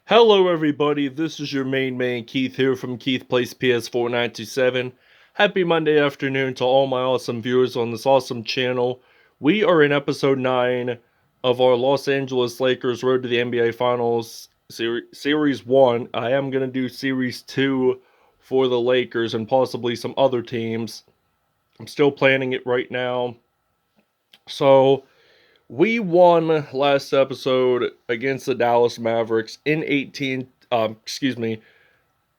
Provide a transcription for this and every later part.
Hello everybody, this is your main man Keith here from Keith Plays PS4 927. Happy Monday afternoon to all my awesome viewers on this awesome channel. We are in episode 9 of our Los Angeles Lakers Road to the NBA Finals Series 1. I am going to do Series 2 for the Lakers and possibly some other teams. I'm still planning it right now. So, we won last episode against the Dallas Mavericks in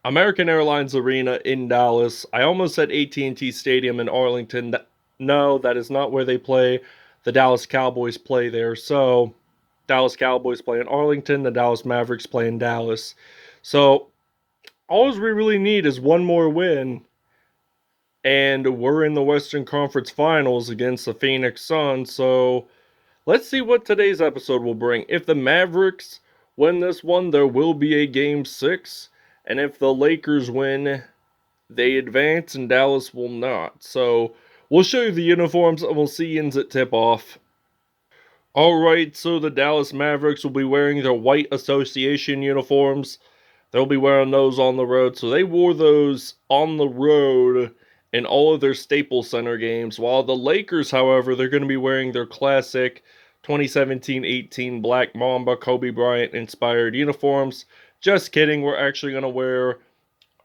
American Airlines Arena in Dallas. I almost said AT&T Stadium in Arlington. No, that is not where they play. The Dallas Cowboys play there. So, Dallas Cowboys play in Arlington. The Dallas Mavericks play in Dallas. So, all we really need is one more win. And we're in the Western Conference Finals against the Phoenix Suns. So, let's see what today's episode will bring. If the Mavericks win this one, there will be a Game 6. And if the Lakers win, they advance and Dallas will not. So we'll show you the uniforms and we'll see you at tip-off. Alright, so the Dallas Mavericks will be wearing their white association uniforms. They'll be wearing those on the road. So they wore those on the road in all of their Staples Center games. While the Lakers, however, they're going to be wearing their classic 2017-18 Black Mamba Kobe Bryant inspired uniforms. Just kidding, we're actually going to wear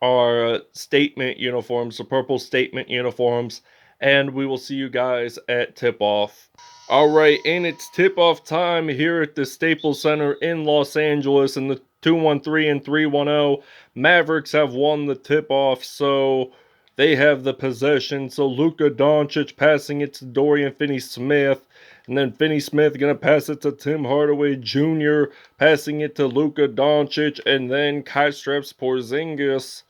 our statement uniforms, the purple statement uniforms, and we will see you guys at tip-off. Alright, and it's tip-off time here at the Staples Center in Los Angeles, and the 213 and 310 Mavericks have won the tip-off, so they have the possession. So Luka Doncic passing it to Dorian Finney-Smith, and then Finney-Smith going to pass it to Tim Hardaway Jr., passing it to Luka Doncic, and then Kristaps Porzingis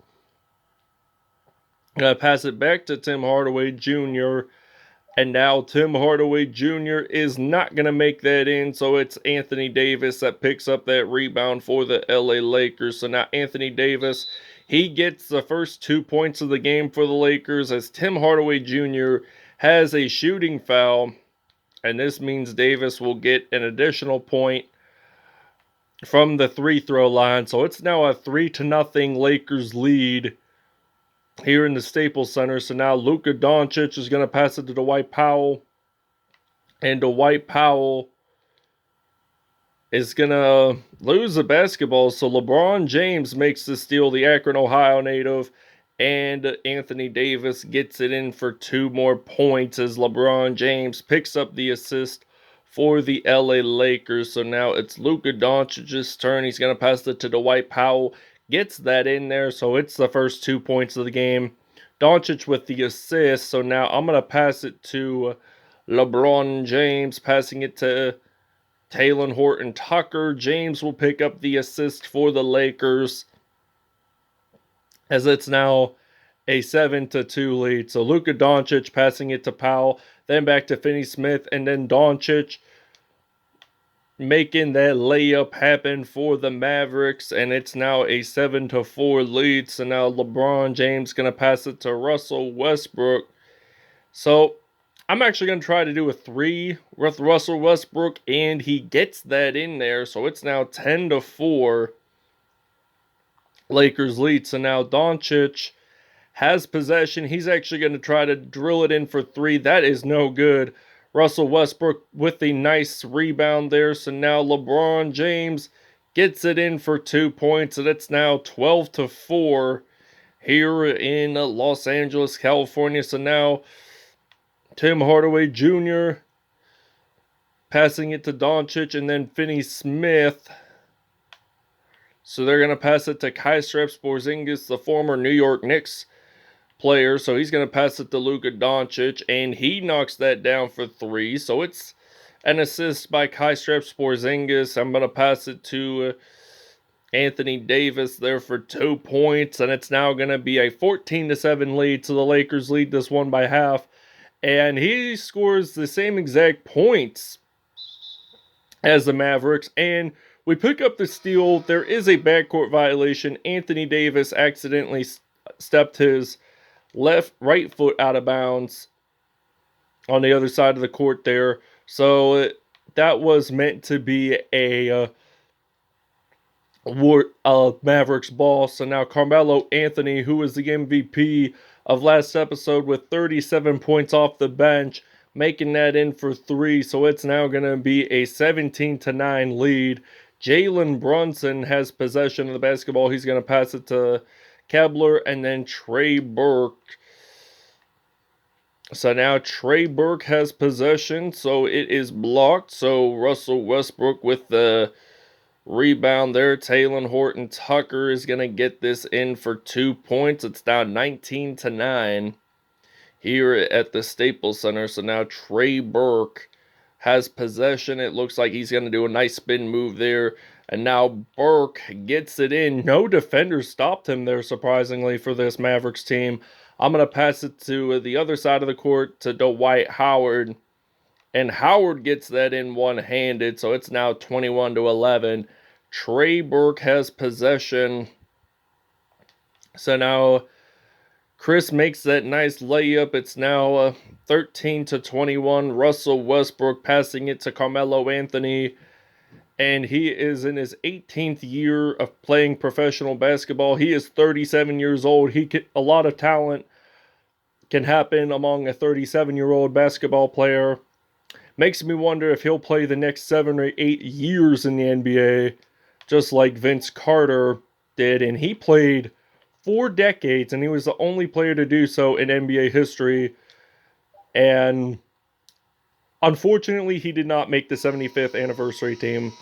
going to pass it back to Tim Hardaway Jr., and now Tim Hardaway Jr. is not going to make that in, so it's Anthony Davis that picks up that rebound for the LA Lakers. So now Anthony Davis, he gets the first 2 points of the game for the Lakers as Tim Hardaway Jr. has a shooting foul, and this means Davis will get an additional point from the free throw line. So it's now a 3-0 Lakers lead here in the Staples Center. So now Luka Doncic is going to pass it to Dwight Powell. And Dwight Powell is going to lose the basketball. So LeBron James makes the steal, the Akron, Ohio native. And Anthony Davis gets it in for 2 more points as LeBron James picks up the assist for the LA Lakers. So now it's Luka Doncic's turn. He's going to pass it to Dwight Powell. Gets that in there, so it's the first 2 points of the game. Doncic with the assist, so now I'm going to pass it to LeBron James, passing it to Talen Horton-Tucker. James will pick up the assist for the Lakers, as it's now a 7-2 lead. So Luka Doncic passing it to Powell, then back to Finney-Smith, and then Doncic making that layup happen for the Mavericks, and it's now a 7-4 lead. So now LeBron James going to pass it to Russell Westbrook. So I'm actually going to try to do a 3 with Russell Westbrook, and he gets that in there. So it's now 10-4 Lakers lead. So now Doncic has possession. He's actually going to try to drill it in for 3. That is no good. Russell Westbrook with a nice rebound there. So now LeBron James gets it in for 2 points. And it's now 12-4 here in Los Angeles, California. So now Tim Hardaway Jr. passing it to Doncic, and then Finney-Smith. So they're going to pass it to Kristaps Porzingis, the former New York Knicks player. So he's going to pass it to Luka Doncic, and he knocks that down for 3. So it's an assist by Kristaps Porzingis. I'm going to pass it to Anthony Davis there for 2 points, and it's now going to be a 14-7 lead. So the Lakers lead this one by half, and he scores the same exact points as the Mavericks, and we pick up the steal. There is a backcourt violation. Anthony Davis accidentally stepped his right foot out of bounds on the other side of the court there. So that was meant to be a Mavericks ball. So now Carmelo Anthony, who was the MVP of last episode with 37 points off the bench, making that in for three. So it's now going to be a 17-9 lead. Jalen Brunson has possession of the basketball. He's going to pass it to Kebler and then Trey Burke. So now Trey Burke has possession. So it is blocked. So Russell Westbrook with the rebound there. Taylor Horton Tucker is going to get this in for 2 points. It's now 19-9 here at the Staples Center. So now Trey Burke has possession. It looks like he's going to do a nice spin move there. And now Burke gets it in. No defender stopped him there, surprisingly, for this Mavericks team. I'm going to pass it to the other side of the court to Dwight Howard. And Howard gets that in one-handed, so it's now 21-11. Trey Burke has possession. So now Chris makes that nice layup. It's now 13-21. Russell Westbrook passing it to Carmelo Anthony. And he is in his 18th year of playing professional basketball. He is 37 years old. A lot of talent can happen among a 37-year-old basketball player. Makes me wonder if he'll play the next 7 or 8 years in the NBA, just like Vince Carter did. And he played 4 decades, and he was the only player to do so in NBA history. And unfortunately, he did not make the 75th anniversary team.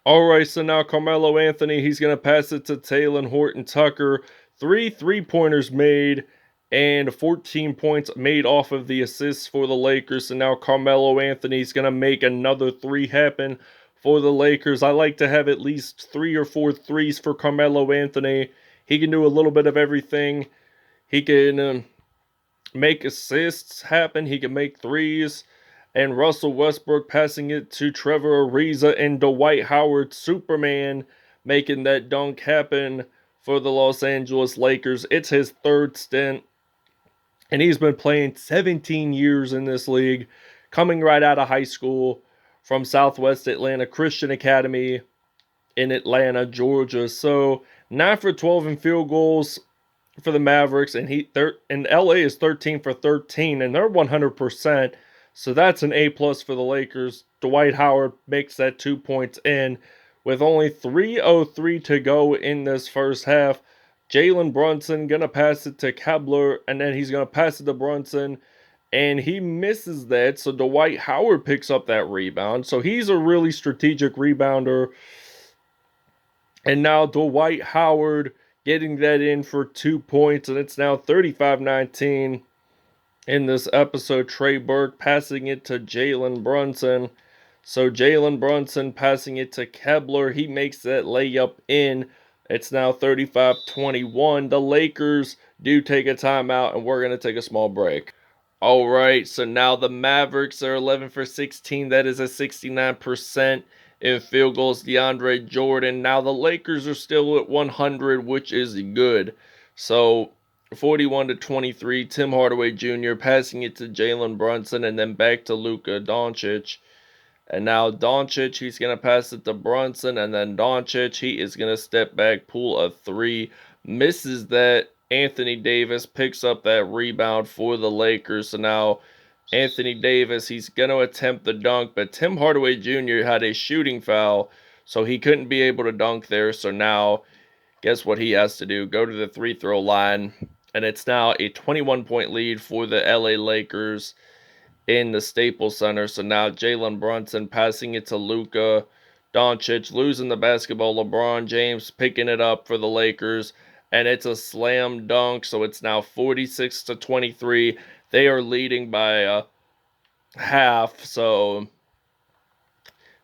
Alright, so now Carmelo Anthony, he's going to pass it to Taylor Horton Tucker. 3 3-pointers made and 14 points made off of the assists for the Lakers. And now Carmelo Anthony's going to make another 3 happen for the Lakers. I like to have at least 3 or 4 threes for Carmelo Anthony. He can do a little bit of everything. He can make assists happen. He can make threes. And Russell Westbrook passing it to Trevor Ariza and Dwight Howard, Superman, making that dunk happen for the Los Angeles Lakers. It's his 3rd stint, and he's been playing 17 years in this league, coming right out of high school from Southwest Atlanta Christian Academy in Atlanta, Georgia. So 9 for 12 in field goals for the Mavericks, and LA is 13 for 13, and they're 100%. So that's an A+ for the Lakers. Dwight Howard makes that 2 points in with only 3:03 to go in this first half. Jalen Brunson gonna pass it to Kebler, and then he's gonna pass it to Brunson, and he misses that. So Dwight Howard picks up that rebound. So he's a really strategic rebounder. And now Dwight Howard getting that in for 2 points, and it's now 35-19 in this episode. Trey Burke passing it to Jalen Brunson. So Jalen Brunson passing it to Kebler. He makes that layup in. It's now 35-21. The Lakers do take a timeout, and we're going to take a small break. All right, so now the Mavericks are 11 for 16. That is a 69% in field goals. DeAndre Jordan. Now the Lakers are still at 100, which is good. So 41-23. Tim Hardaway Jr. passing it to Jalen Brunson and then back to Luka Doncic. And now Doncic, he's going to pass it to Brunson, and then Doncic, he is going to step back, pull a 3, misses that. Anthony Davis picks up that rebound for the Lakers. So now Anthony Davis, he's going to attempt the dunk, but Tim Hardaway Jr. had a shooting foul, so he couldn't be able to dunk there. So now, guess what he has to do? Go to the free-throw line, and it's now a 21-point lead for the LA Lakers in the Staples Center. So now Jalen Brunson passing it to Luka Doncic, losing the basketball. LeBron James picking it up for the Lakers, and it's a slam dunk. So it's now 46-23. They are leading by half. So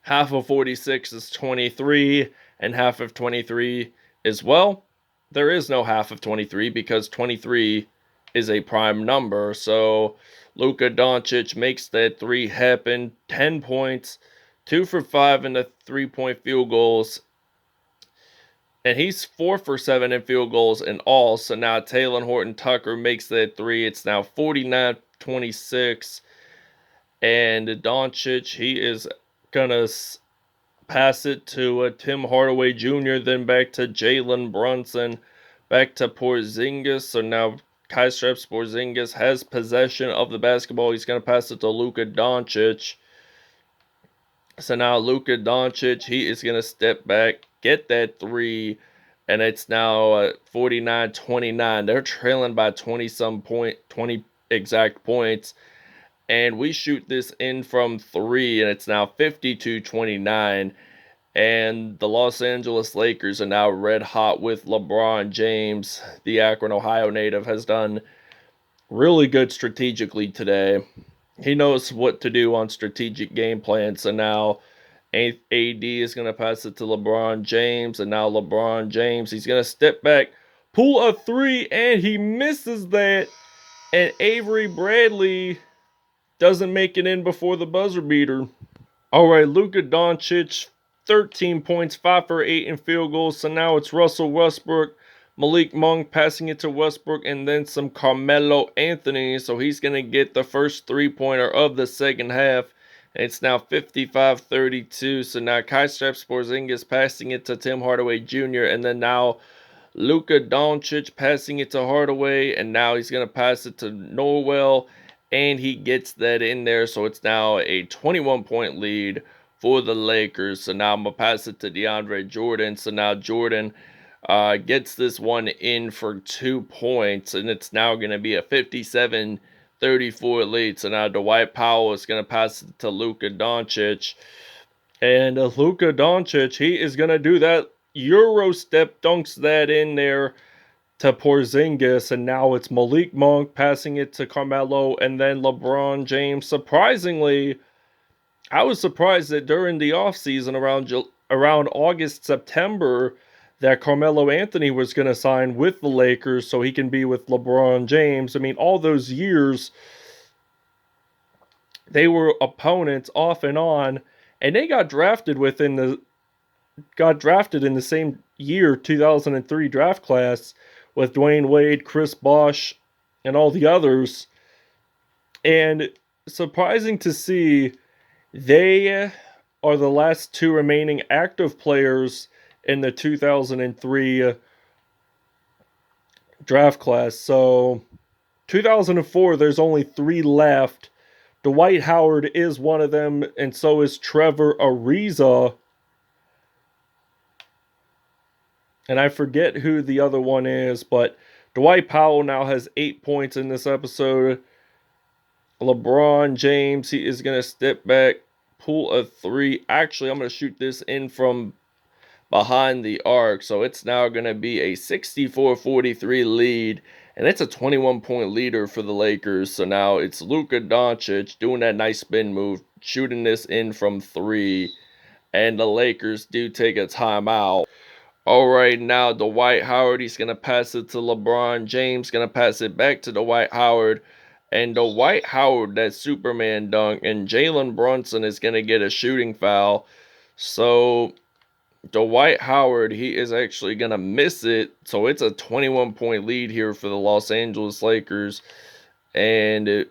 half of 46 is 23, and half of 23 is, well, there is no half of 23 because 23 is a prime number. So Luka Doncic makes that 3 happen. 10 points, 2 for 5 in the 3-point field goals. And he's 4 for 7 in field goals in all. So now Taylor Horton Tucker makes that 3. It's now 49-26. And Doncic, he is going to pass it to Tim Hardaway Jr., then back to Jalen Brunson, back to Porzingis. So now Kristaps Porzingis has possession of the basketball. He's going to pass it to Luka Doncic. So now Luka Doncic, he is going to step back, get that three, and it's now 49-29. They're trailing by 20 exact points. And we shoot this in from three, and it's now 52-29. And the Los Angeles Lakers are now red hot with LeBron James. The Akron, Ohio native has done really good strategically today. He knows what to do on strategic game plans. So now AD is going to pass it to LeBron James. And now LeBron James, he's going to step back, pull a three, and he misses that. And Avery Bradley doesn't make it in before the buzzer beater. All right, Luka Doncic, 13 points, 5 for 8 in field goals. So now it's Russell Westbrook, Malik Monk passing it to Westbrook, and then some Carmelo Anthony. So he's going to get the first three-pointer of the second half. It's now 55-32. So now Kristaps Porzingis passing it to Tim Hardaway Jr., and then now Luka Doncic passing it to Hardaway, and now he's going to pass it to Norwell, and he gets that in there. So it's now a 21-point lead for the Lakers. So now I'm going to pass it to DeAndre Jordan. So now Jordan gets this one in for 2 points, and it's now going to be a 57-34 lead. So now Dwight Powell is going to pass it to Luka Doncic. And Luka Doncic, he is going to do that Euro step, dunks that in there to Porzingis, and now it's Malik Monk passing it to Carmelo, and then LeBron James. Surprisingly, I was surprised that during the offseason around August, September, that Carmelo Anthony was going to sign with the Lakers so he can be with LeBron James. I mean, all those years, they were opponents off and on, and they got drafted in the same year, 2003 draft class, with Dwayne Wade, Chris Bosh, and all the others. And surprising to see, they are the last two remaining active players in the 2003 draft class. So 2004, there's only 3 left. Dwight Howard is one of them, and so is Trevor Ariza. And I forget who the other one is, but Dwight Powell now has 8 points in this episode. LeBron James, he is going to step back, pull a three. Actually, I'm going to shoot this in from behind the arc. So it's now going to be a 64-43 lead. And it's a 21-point leader for the Lakers. So now it's Luka Doncic doing that nice spin move, shooting this in from 3. And the Lakers do take a timeout. All right, now Dwight Howard, he's going to pass it to LeBron James, going to pass it back to Dwight Howard. And Dwight Howard, that Superman dunk, and Jalen Brunson is going to get a shooting foul. So Dwight Howard, he is actually going to miss it. So it's a 21-point lead here for the Los Angeles Lakers. And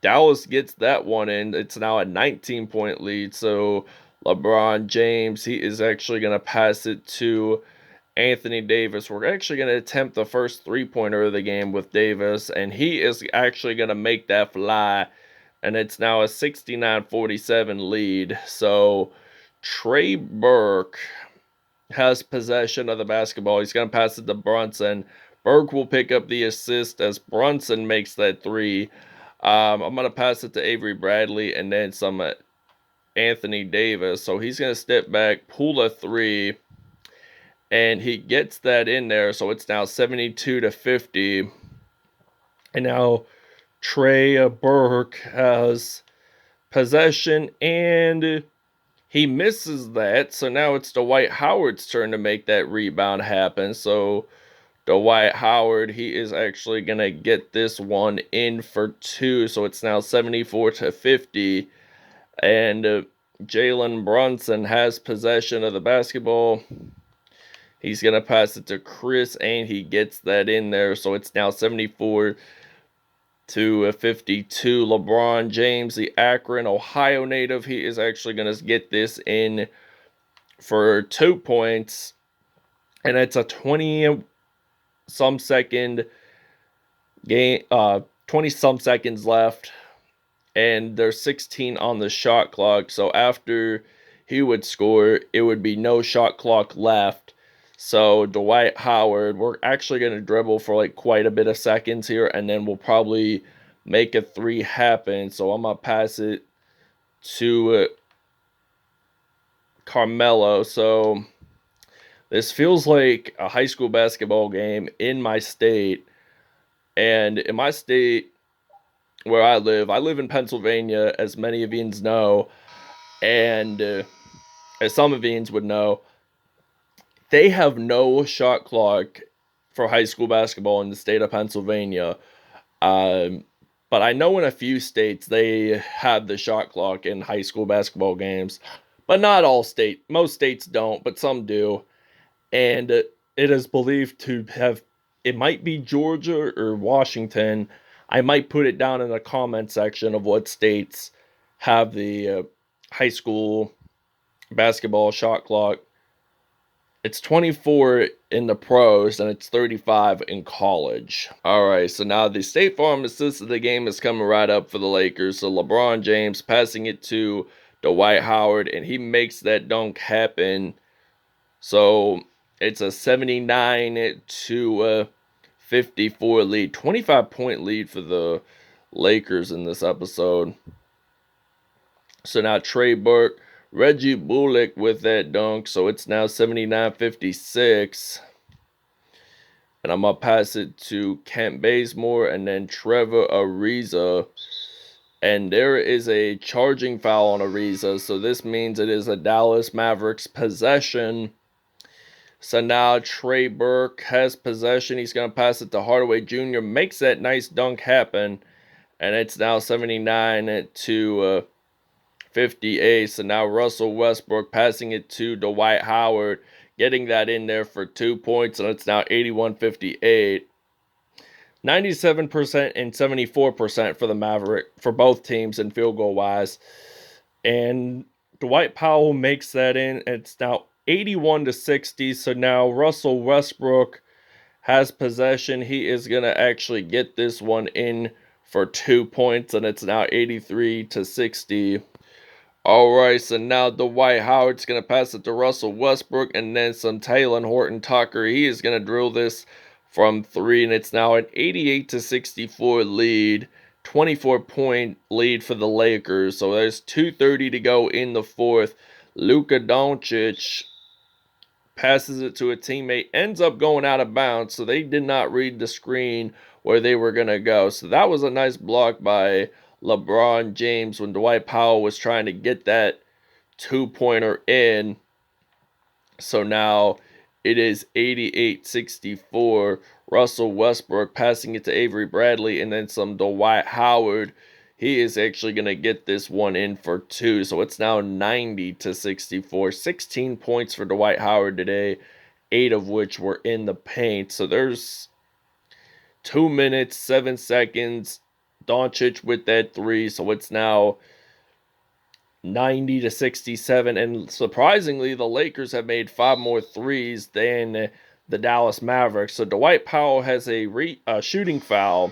Dallas gets that one in. It's now a 19-point lead. So LeBron James, he is actually going to pass it to Anthony Davis. We're actually going to attempt the first three-pointer of the game with Davis, and he is actually going to make that fly, and it's now a 69-47 lead. So Trey Burke has possession of the basketball. He's going to pass it to Brunson. Burke will pick up the assist as Brunson makes that three. I'm going to pass it to Avery Bradley and then some Anthony Davis. So he's going to step back, pull a three, and he gets that in there. So it's now 72-50. And now Trey Burke has possession, and he misses that. So now it's Dwight Howard's turn to make that rebound happen. So Dwight Howard, he is actually going to get this one in for 2. So it's now 74-50. And Jalen Brunson has possession of the basketball. He's going to pass it to Chris, and he gets that in there. So it's now 74-52. LeBron James, the Akron, Ohio native, he is actually going to get this in for 2 points, and it's a 20 some second game, 20 some seconds left, and there's 16 on the shot clock. So after he would score, it would be no shot clock left. So Dwight Howard, we're actually going to dribble for like quite a bit of seconds here, and then we'll probably make a three happen. So I'm going to pass it to Carmelo. So this feels like a high school basketball game in my state. And in my state where I live in Pennsylvania, as many of you know, and as some of you would know, they have no shot clock for high school basketball in the state of Pennsylvania. Um, but I know in a few states they have the shot clock in high school basketball games, but not all states. Most states don't, but some do. And it is believed to have, it might be Georgia or Washington. I might put it down in the comment section of what states have the high school basketball shot clock. It's 24 in the pros and it's 35 in college. All right, so now the State Farm assist of the game is coming right up for the Lakers. So LeBron James passing it to Dwight Howard, and he makes that dunk happen. So it's a 79 to 54 lead, 25-point lead for the Lakers in this episode. So now Trey Burke, Reggie Bullock with that dunk. So it's now 79-56. And I'm going to pass it to Kent Bazemore and then Trevor Ariza. And there is a charging foul on Ariza. So this means it is a Dallas Mavericks possession. So now Trey Burke has possession. He's going to pass it to Hardaway Jr. Makes that nice dunk happen. And it's now 79 to 58. So now Russell Westbrook passing it to Dwight Howard, getting that in there for 2 points, and it's now 81-58. 97% and 74% for the Maverick, for both teams in field goal wise. And Dwight Powell makes that in. It's now 81 to 60. So now Russell Westbrook has possession. He is going to actually get this one in for 2 points, and it's now 83 to 60. All right, so now Dwight Howard's going to pass it to Russell Westbrook and then some Talen Horton-Tucker. He is going to drill this from three, and it's now an 88 to 64 lead, 24-point lead for the Lakers. So there's 2:30 to go in the fourth. Luka Doncic passes it to a teammate, ends up going out of bounds, so they did not read the screen where they were going to go. So that was a nice block by LeBron James when Dwight Powell was trying to get that two-pointer in. So now it is 88-64. Russell Westbrook passing it to Avery Bradley, and then some Dwight Howard. He is actually going to get this one in for two. So it's now 90 to 64. 16 points for Dwight Howard today, 8 of which were in the paint. So there's 2 minutes, 7 seconds. Doncic with that three. So it's now 90 to 67. And surprisingly, the Lakers have made 5 more threes than the Dallas Mavericks. So Dwight Powell has a shooting foul.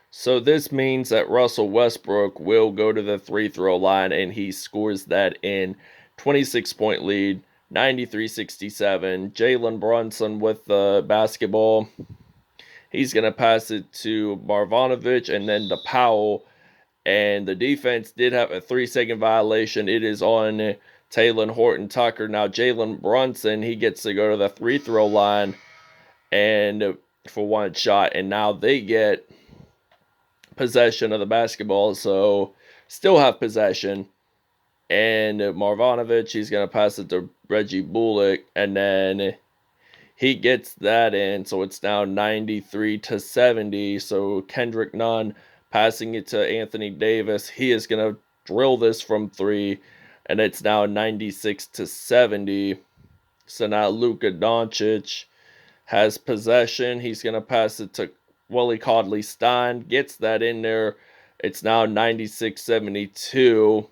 So this means that Russell Westbrook will go to the free throw line, and he scores that in. 26-point lead, 93-67. Jalen Brunson with the basketball. He's going to pass it to Marjanovic and then to Powell. And the defense did have a 3-second violation. It is on Talen Horton-Tucker. Now Jalen Brunson, he gets to go to the free throw line and for one shot. And now they get possession of the basketball, so still have possession. And Marjanovic, he's going to pass it to Reggie Bullock, and then he gets that in, so it's now 93 to 70. So Kendrick Nunn passing it to Anthony Davis. He is going to drill this from three, and it's now 96 to 70. So now Luka Doncic has possession. He's going to pass it to Willie Cauley-Stein, gets that in there. It's now 96-72.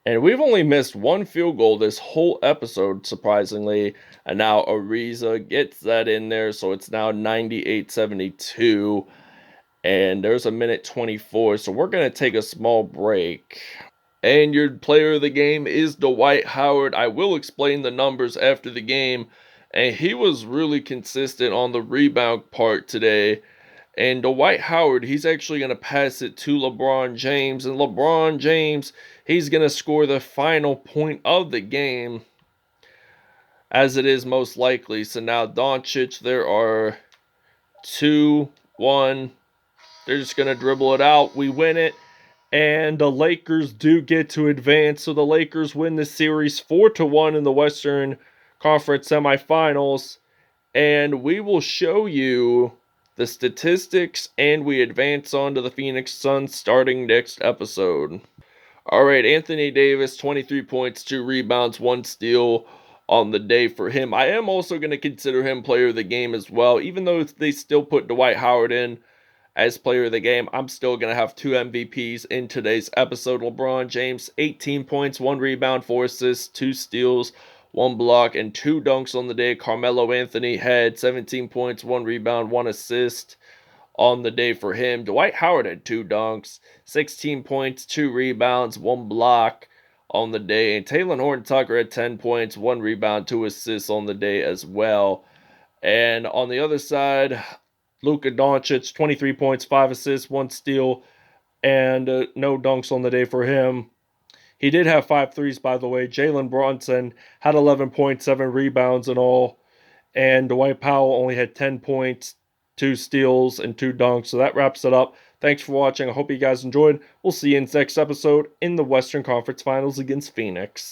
And we've only missed one field goal this whole episode, surprisingly. And now Ariza gets that in there, so it's now 98-72. And there's a minute 24, so we're going to take a small break. And your player of the game is Dwight Howard. I will explain the numbers after the game. And he was really consistent on the rebound part today. And Dwight Howard, he's actually going to pass it to LeBron James. And LeBron James, he's going to score the final point of the game, as it is most likely. So now Doncic, there are 2-1. They're just going to dribble it out. We win it. And the Lakers do get to advance. So the Lakers win the series 4-1 in the Western Conference Semifinals. And we will show you the statistics, and we advance on to the Phoenix Suns starting next episode. All right, Anthony Davis, 23 points, 2 rebounds, 1 steal on the day for him. I am also going to consider him player of the game as well. Even though they still put Dwight Howard in as player of the game, I'm still going to have 2 MVPs in today's episode. LeBron James, 18 points, 1 rebound, 4 assists, 2 steals, 1 block, and 2 dunks on the day. Carmelo Anthony had 17 points, 1 rebound, 1 assist on the day for him. Dwight Howard had 2 dunks, 16 points, 2 rebounds, 1 block on the day. And Talen Horton-Tucker had 10 points, 1 rebound, 2 assists on the day as well. And on the other side, Luka Doncic, 23 points, 5 assists, 1 steal, and no dunks on the day for him. He did have 5 threes, by the way. Jalen Brunson had 11 points, 7 rebounds in all. And Dwight Powell only had 10 points, 2 steals, and 2 dunks. So that wraps it up. Thanks for watching. I hope you guys enjoyed. We'll see you in the next episode in the Western Conference Finals against Phoenix.